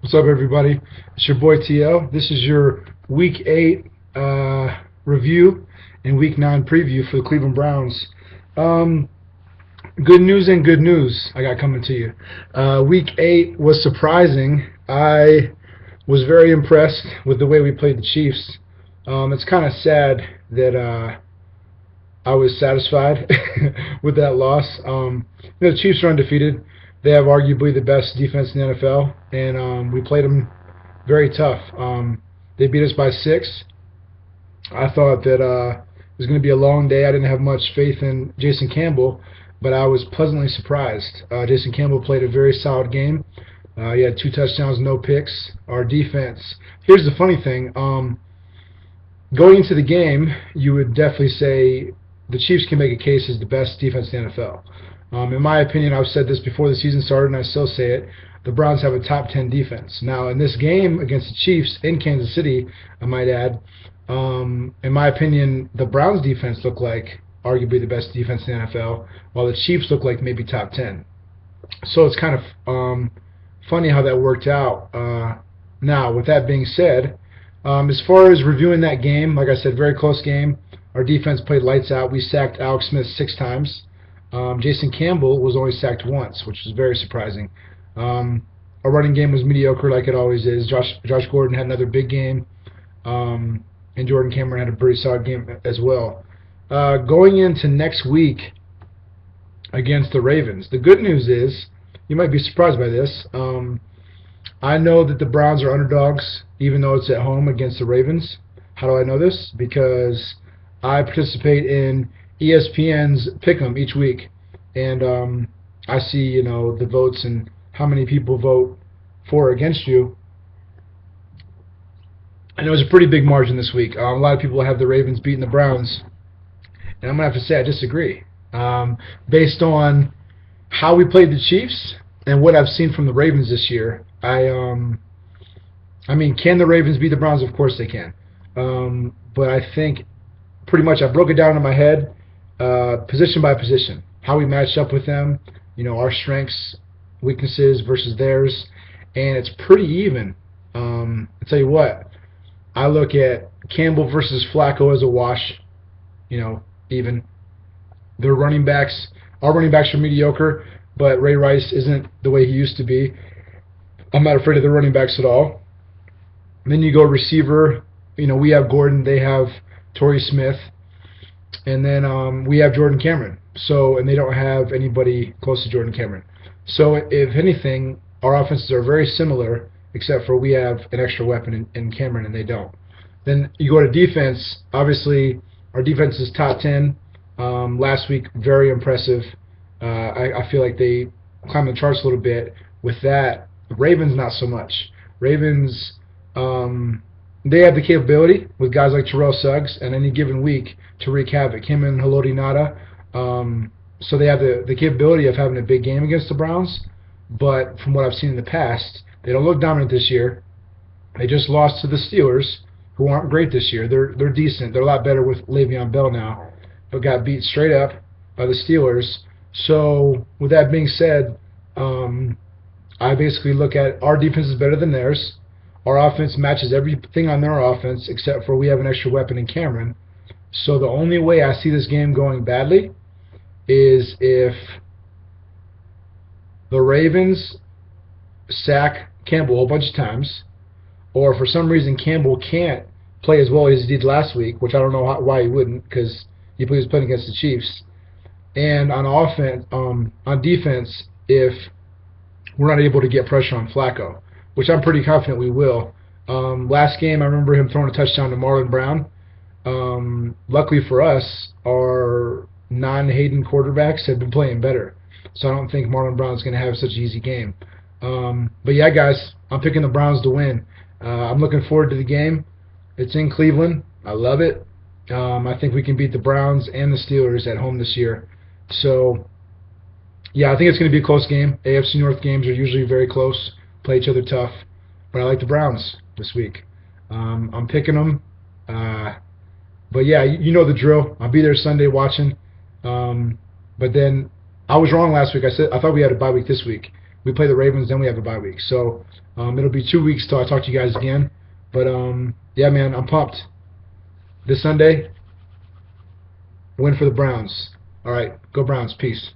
What's up, everybody? It's your boy TL. This is your Week 8 review and Week 9 preview for the Cleveland Browns. Um, Good news and good news I got coming to you. Week 8 was surprising. I was very impressed with the way we played the Chiefs. It's kind of sad that I was satisfied with that loss. The Chiefs are undefeated. They have arguably the best defense in the NFL, and we played them very tough. They beat us by 6. I thought that it was going to be a long day. I didn't have much faith in Jason Campbell, but I was pleasantly surprised. Jason Campbell played a very solid game. He had 2 touchdowns, no picks. Our defense. Here's the funny thing. Going into the game, you would definitely say the Chiefs can make a case as the best defense in the NFL. In my opinion, I've said this before the season started, and I still say it. The Browns have a top 10 defense. Now, in this game against the Chiefs in Kansas City, I might add, in my opinion, the Browns defense looked like arguably the best defense in the NFL, while the Chiefs looked like maybe top 10. So it's kind of funny how that worked out. Now, with that being said, as far as reviewing that game, like I said, very close game. Our defense played lights out. We sacked Alex Smith 6 times. Jason Campbell was only sacked once, which was very surprising. Our running game was mediocre, like it always is. Josh Gordon had another big game, and Jordan Cameron had a pretty solid game as well. Going into next week against the Ravens, the good news is, you might be surprised by this, I know that the Browns are underdogs, even though it's at home against the Ravens. How do I know this? Because I participate in ESPN's Pick'em each week, and I see the votes and how many people vote for or against you. And it was a pretty big margin this week. A lot of people have the Ravens beating the Browns, and I'm gonna have to say I disagree. Based on how we played the Chiefs and what I've seen from the Ravens this year, I mean, can the Ravens beat the Browns? Of course they can. But I think pretty much I broke it down in my head, position by position, how we matched up with them, our strengths, weaknesses versus theirs, and it's pretty even. I'll tell you what, I look at Campbell versus Flacco as a wash, even. Their running backs, our running backs are mediocre, but Ray Rice isn't the way he used to be. I'm not afraid of the running backs at all. And then you go receiver. We have Gordon. They have Torrey Smith. And then we have Jordan Cameron. And they don't have anybody close to Jordan Cameron. So if anything, our offenses are very similar, except for we have an extra weapon in Cameron and they don't. Then you go to defense. Obviously, our defense is top 10. Last week, very impressive. I feel like they climbed the charts a little bit. With that, the Ravens, not so much. Ravens, they have the capability with guys like Terrell Suggs and any given week to wreak havoc. Him and Haloti Ngata. So they have the capability of having a big game against the Browns. But from what I've seen in the past, they don't look dominant this year. They just lost to the Steelers, who aren't great this year. They're decent. They're a lot better with Le'Veon Bell now, but got beat straight up by the Steelers. So with that being said, I basically look at our defense is better than theirs. Our offense matches everything on their offense except for we have an extra weapon in Cameron. So the only way I see this game going badly is if the Ravens sack Campbell a whole bunch of times, or for some reason Campbell can't play as well as he did last week, which I don't know why he wouldn't, because he was playing against the Chiefs. And on defense, if we're not able to get pressure on Flacco, which I'm pretty confident we will. Last game, I remember him throwing a touchdown to Marlon Brown. Luckily for us, our non-Hayden quarterbacks have been playing better. So I don't think Marlon Brown's going to have such an easy game. But yeah, guys, I'm picking the Browns to win. I'm looking forward to the game. It's in Cleveland. I love it. I think we can beat the Browns and the Steelers at home this year. So, yeah, I think it's going to be a close game. AFC North games are usually very close, play each other tough. But I like the Browns this week. I'm picking them. But, yeah, you know the drill. I'll be there Sunday watching. But then I was wrong last week. I thought we had a bye week this week. We play the Ravens, then we have a bye week. So it'll be 2 weeks till I talk to you guys again. But yeah, man, I'm pumped. This Sunday, win for the Browns. All right, go Browns. Peace.